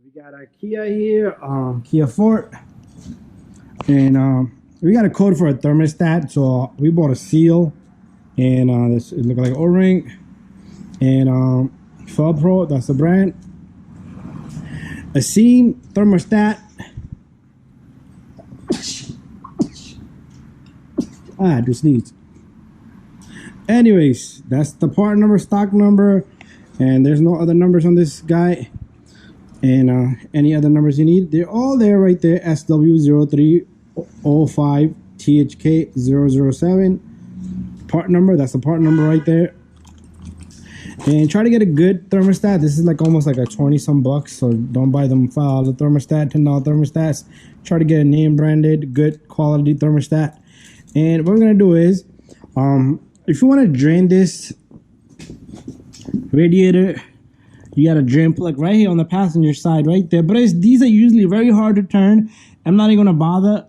We got a Kia here, Kia Fort, and we got a code for a thermostat. So we bought a seal, and this it looked like O-ring, and Pro, that's the brand. A ECM thermostat. I just sneezed. Anyways, that's the part number, stock number, and there's no other numbers on this guy. And any other numbers you need, they're all there right there. SW0305 THK007 part number, that's the part number right there. And try to get a good thermostat. This is like almost like a 20-some bucks, so don't buy them $5 thermostat, $10 thermostats. Try to get a name branded good quality thermostat. And what we're gonna do is if you want to drain this radiator, you got a drain plug right here on the passenger side right there. But these are usually very hard to turn. I'm not even gonna bother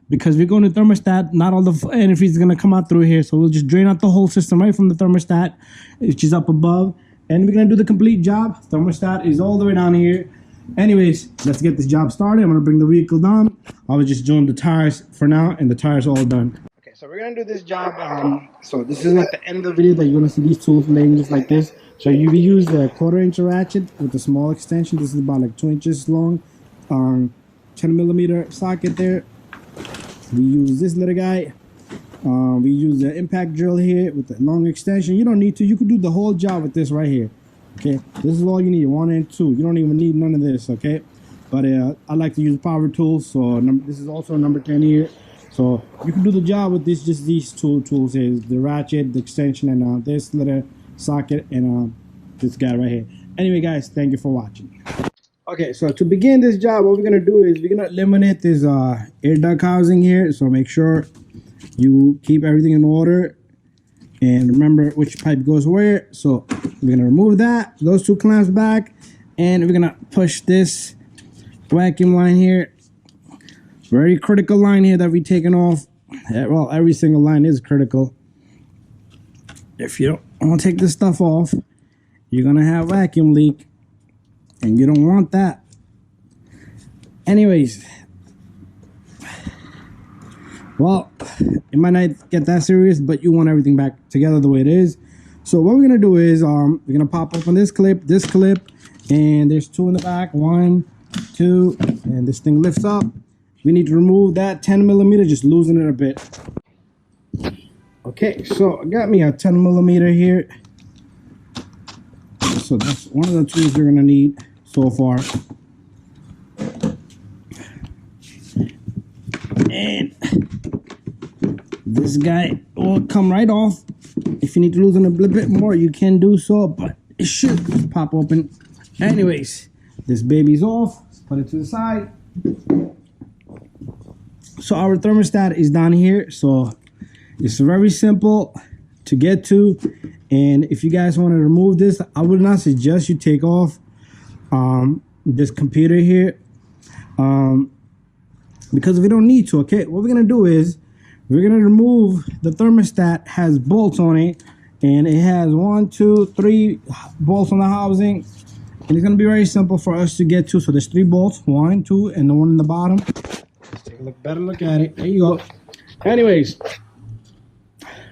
because we're going to thermostat. Not all the antifreeze is gonna come out through here, so we'll just drain out the whole system right from the thermostat, which is up above, and we're gonna do the complete job. Thermostat is all the way down here. Anyways, let's get this job started. I'm gonna bring the vehicle down. I was just doing the tires for now, and the tires all done. Okay, so we're gonna do this job. So this is at the end of the video that you're gonna see these tools laying just like this. So you use the 1/4-inch ratchet with a small extension. This is about like 2 inches long, 10mm socket there. We use this little guy. We use the impact drill here with the long extension. You don't need to. You could do the whole job with this right here. Okay, this is all you need, 1 and 2. You don't even need none of this. Okay, but I like to use power tools. So this is also number 10 here. So you can do the job with this. Just these two tools here: the ratchet, the extension, and this little socket, and this guy right here. Anyway, guys, thank you for watching. Okay, so to begin this job, what we're gonna do is we're gonna eliminate this air duct housing here. So make sure you keep everything in order and remember which pipe goes where. So we're gonna remove that, those two clamps back, and we're gonna push this vacuum line here. Very critical line here that we're taking off. Well, every single line is critical. If you don't want to take this stuff off, you're gonna have vacuum leak, and you don't want that. Anyways, well, it might not get that serious, but you want everything back together the way it is. So what we're gonna do is we're gonna pop open this clip, and there's 2 in the back, 1, 2, and this thing lifts up. We need to remove that 10mm, just loosen it a bit. Okay, so I got me a 10mm here. So that's one of the tools you're gonna need so far. And this guy will come right off. If you need to loosen a little bit more, you can do so, but it should pop open. Anyways, this baby's off. Let's put it to the side. So our thermostat is down here. So it's very simple to get to. And if you guys want to remove this, I would not suggest you take off this computer here because we don't need to. Okay, what we're gonna do is we're gonna remove the thermostat. Has bolts on it, and it has 1, 2, 3 bolts on the housing, and it's gonna be very simple for us to get to. So there's 3 bolts, 1, 2, and the one in the bottom. Let's take a better look at it. There you go. Anyways,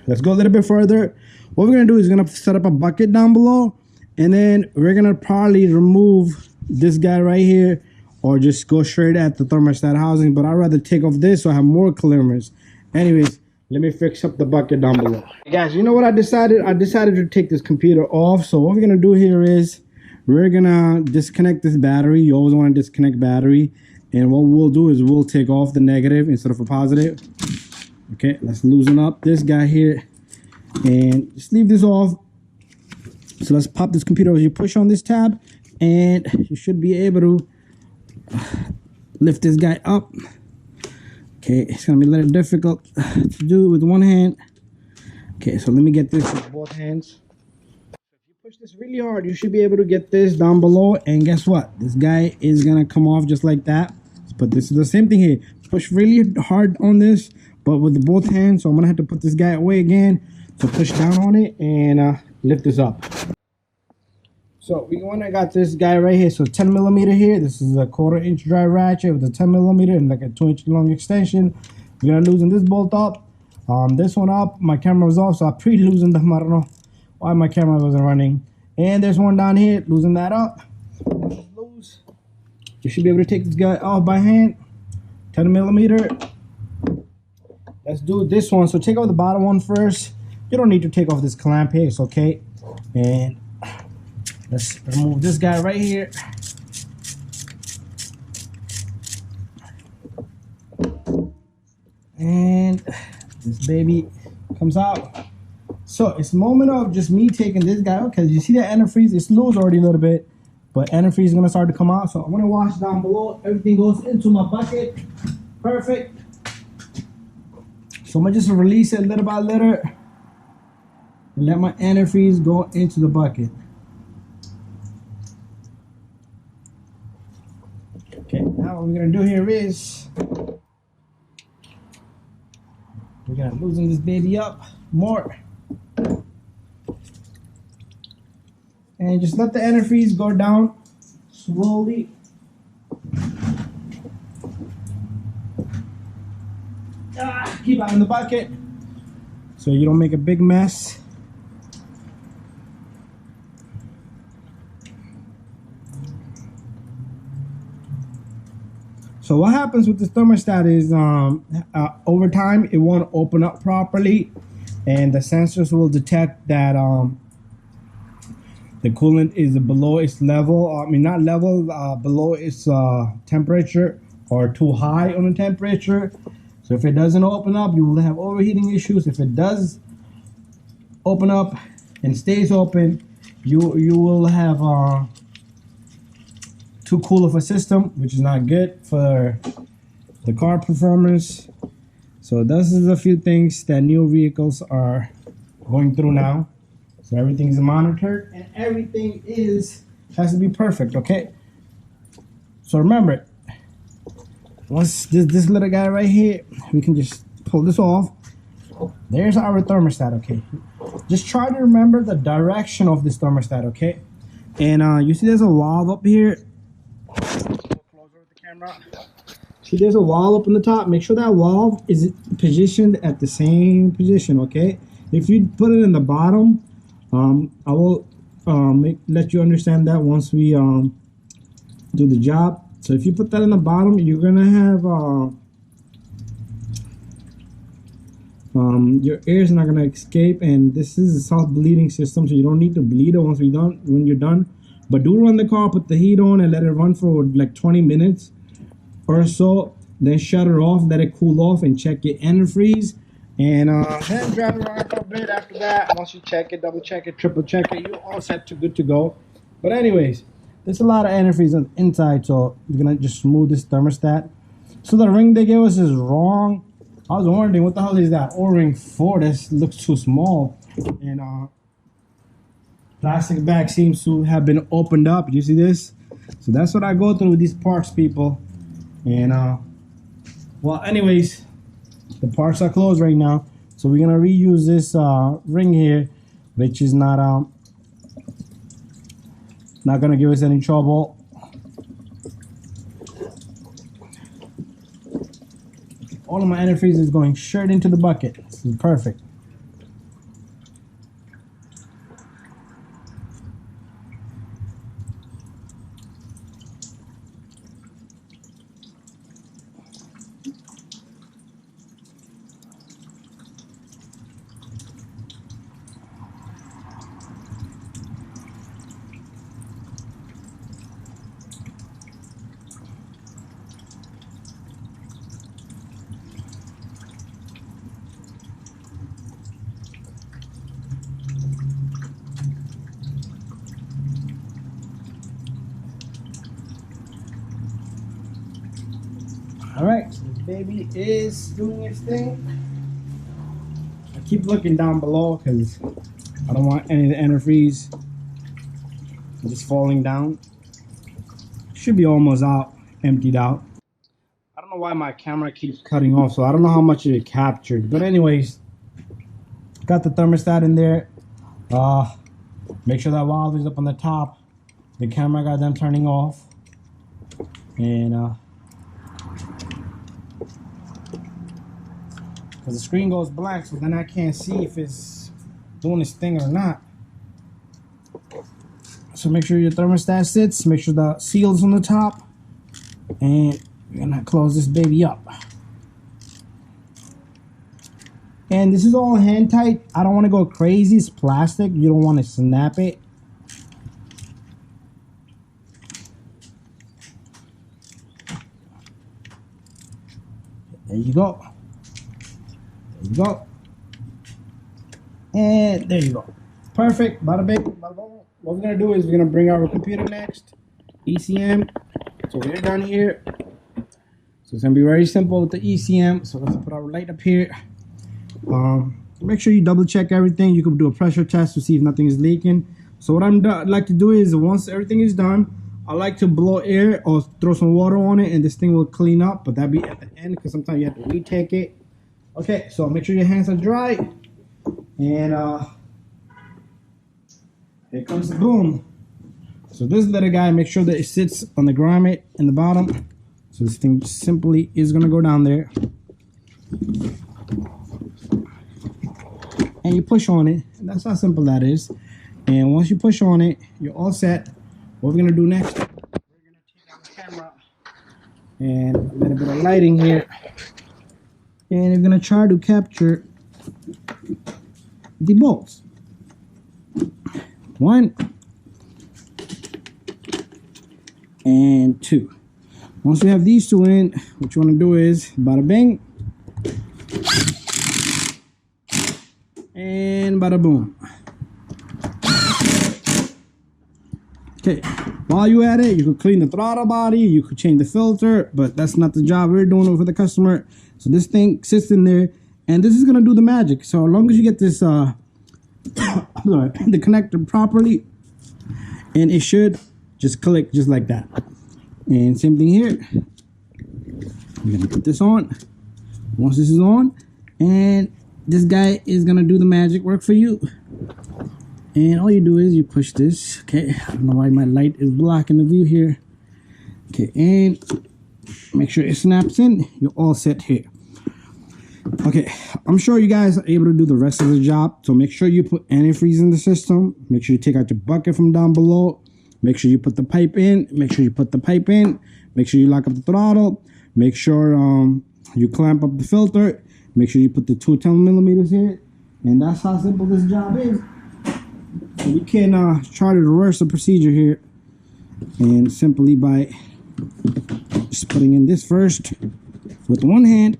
let's go a little bit further. What we're gonna do is we're gonna set up a bucket down below, and then we're gonna probably remove this guy right here, or just go straight at the thermostat housing. But I'd rather take off this so I have more clearance. Anyways, let me fix up the bucket down below. Hey guys, you know what I decided? I decided to take this computer off. So what we're gonna do here is we're gonna disconnect this battery. You always want to disconnect battery. And what we'll do is we'll take off the negative instead of a positive. Okay, let's loosen up this guy here. And just leave this off. So let's pop this computer over. You push on this tab, and you should be able to lift this guy up. Okay, it's gonna be a little difficult to do with one hand. Okay, so let me get this with both hands. If you push this really hard, you should be able to get this down below. And guess what? This guy is gonna come off just like that. But this is the same thing here. Push really hard on this, but with both hands. So I'm gonna have to put this guy away again. So push down on it and lift this up. So we got this guy right here. So 10 millimeter here. This is a 1/4 inch dry ratchet with a 10 millimeter and like a 2-inch long extension. We're gonna loosen this bolt up. This one up. My camera was off, so I pre-loosened them. I don't know why my camera wasn't running. And there's one down here. Loosen that up. Loose. You should be able to take this guy off by hand. 10 millimeter. Let's do this one. So take off the bottom one first. You don't need to take off this clamp here. It's okay. And let's remove this guy right here. And this baby comes out. So it's a moment of just me taking this guy out, because you see that antifreeze, it's loose already a little bit, but antifreeze is gonna start to come out. So I'm gonna wash down below. Everything goes into my bucket. Perfect. So I'm gonna just release it little by little and let my antifreeze go into the bucket. Okay, now what we're gonna do here is we're gonna loosen this baby up more. And just let the antifreeze go down slowly. Keep out in the bucket so you don't make a big mess. So what happens with this thermostat is over time it won't open up properly, and the sensors will detect that the coolant is below its level. I mean, not level, below its temperature, or too high on the temperature. So if it doesn't open up, you will have overheating issues. If it does open up and stays open, you will have too cool of a system, which is not good for the car performance. So this is a few things that new vehicles are going through now. So everything is monitored and everything has to be perfect, okay? So remember, once this little guy right here, we can just pull this off. There's our thermostat, okay? Just try to remember the direction of this thermostat, okay? And you see there's a valve up here. Closer with the camera. See there's a valve up in the top. Make sure that valve is positioned at the same position, okay? If you put it in the bottom, I will let you understand that once we do the job. So if you put that in the bottom, you're gonna have your air is not gonna escape, and this is a self-bleeding system, so you don't need to bleed it when you're done. But do run the car, put the heat on, and let it run for like 20 minutes or so. Then shut it off, let it cool off, and check your antifreeze. And then drive it around for a bit after that. Once you check it, double check it, triple check it, you're all set to good to go. But anyways, there's a lot of antifreeze on the inside, so we're gonna just smooth this thermostat. So the ring they gave us is wrong. I was wondering what the hell is that O-ring for? This looks too small. And plastic bag seems to have been opened up. You see this? So that's what I go through with these parts, people. And well, anyways, the parts are closed right now, so we're gonna reuse this ring here, which is not gonna give us any trouble. All of my antifreeze is going straight into the bucket. This is perfect. All right, so this baby is doing its thing. I keep looking down below because I don't want any of the antifreeze just falling down. Should be almost out, emptied out. I don't know why my camera keeps cutting off, so I don't know how much it captured. But anyways, got the thermostat in there. Make sure that valve is up on the top. the camera got done turning off, and because the screen goes black, so then I can't see if it's doing its thing or not. So make sure your thermostat sits, make sure the seal's on the top, and we're gonna close this baby up. And this is all hand tight. I don't want to go crazy. It's plastic. You don't want to snap it. There you go. There you go. And there you go. Perfect. Bada bing, bada boom. What we're going to do is we're going to bring our computer next. ECM. So we're done here. So it's going to be very simple with the ECM. So let's put our light up here. Make sure you double check everything. You can do a pressure test to see if nothing is leaking. So what I'd like to do is, once everything is done, I like to blow air or throw some water on it, and this thing will clean up. But that'll be at the end, because sometimes you have to retake it. Okay, so make sure your hands are dry. And here comes the boom. So this little guy, make sure that it sits on the grommet in the bottom. So this thing simply is gonna go down there. And you push on it, and that's how simple that is. And once you push on it, you're all set. What we're gonna do next, we're gonna take out the camera and a little bit of lighting here, and we're gonna try to capture the bolts. 1 and 2. Once we have these 2 in, what you want to do is bada bing and bada boom. Okay, while you at it, you could clean the throttle body, you could change the filter, but that's not the job we're doing for the customer. So this thing sits in there, and this is gonna do the magic. So as long as you get this the connector properly, and it should just click just like that. And same thing here. I'm gonna put this on. Once this is on, and this guy is gonna do the magic work for you. And all you do is you push this. Okay, I don't know why my light is blocking the view here. Okay, and make sure it snaps in. You're all set here. Okay, I'm sure you guys are able to do the rest of the job. So make sure you put antifreeze in the system. Make sure you take out your bucket from down below. Make sure you put the pipe in. Make sure you put the pipe in. Make sure you lock up the throttle. Make sure you clamp up the filter. Make sure you put the 2 10mm here. And that's how simple this job is. So you can try to reverse the procedure here, and simply by just putting in this first with one hand.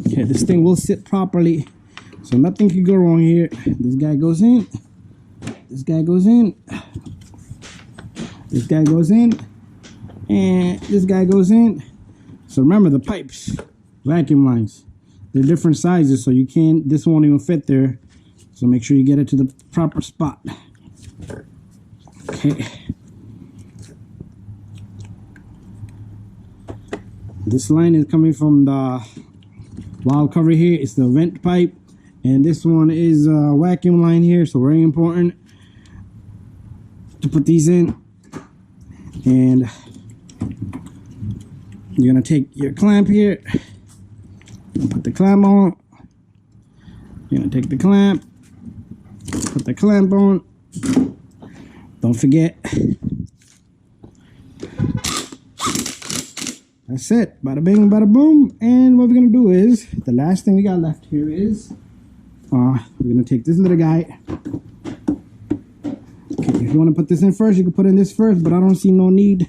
Okay, this thing will sit properly, so nothing can go wrong here. This guy goes in, this guy goes in, this guy goes in, and this guy goes in. So remember, the pipes, vacuum lines, they're different sizes, so you can't, this won't even fit there. So make sure you get it to the proper spot. Okay. This line is coming from the valve cover here. It's the vent pipe. And this one is a vacuum line here. So very important to put these in. And you're going to take your clamp here and put the clamp on. You're going to take the clamp. Put the clamp on. Don't forget. That's it. Bada bing, bada boom. And what we're gonna do is, the last thing we got left here is, we're gonna take this little guy. Okay, if you want to put this in first, you can put in this first, but I don't see no need.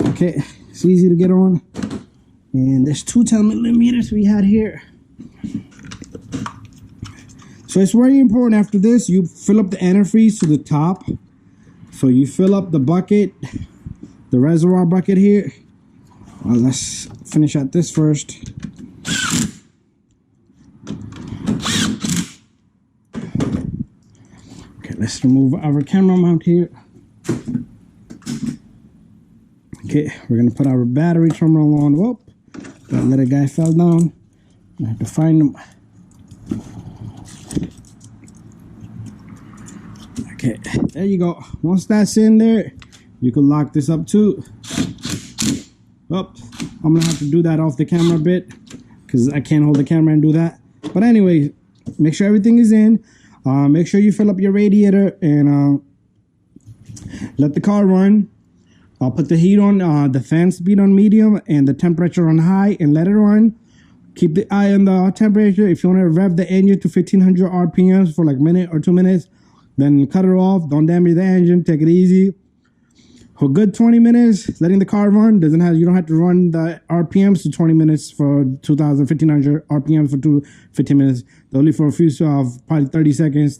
Okay, it's easy to get on. And there's 2 10mm we had here. So it's very important. After this, you fill up the antifreeze to the top. So you fill up the bucket, the reservoir bucket here. Well, let's finish at this first. Okay, let's remove our camera mount here. Okay, we're gonna put our battery terminal on. Whoop, that little guy fell down. I have to find him. Okay, there you go. Once that's in there, you can lock this up too. Oh, I'm gonna have to do that off the camera a bit because I can't hold the camera and do that. But anyway, make sure everything is in. Make sure you fill up your radiator and let the car run. I'll put the heat on, the fan speed on medium and the temperature on high and let it run. Keep the eye on the temperature. If you want to rev the engine to 1500 RPMs for like a minute or 2 minutes, then cut it off. Don't damage the engine. Take it easy. For a good 20 minutes, letting the car run. You don't have to run the RPMs to 20 minutes for 1500 RPMs for 15 minutes. Only for a few, probably 30 seconds.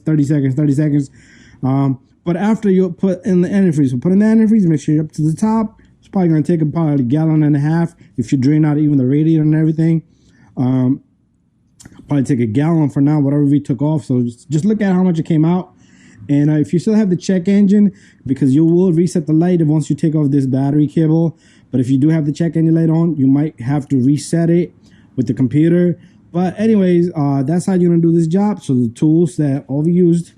But after you put in the antifreeze, put in the antifreeze, make sure you're up to the top. It's probably going to take about a gallon and a half if you drain out even the radiator and everything. Probably take a gallon for now, whatever we took off. So just look at how much it came out. And if you still have the check engine, because you will reset the light once you take off this battery cable. But if you do have the check engine light on, you might have to reset it with the computer. But anyways, that's how you're going to do this job. So the tools that all we used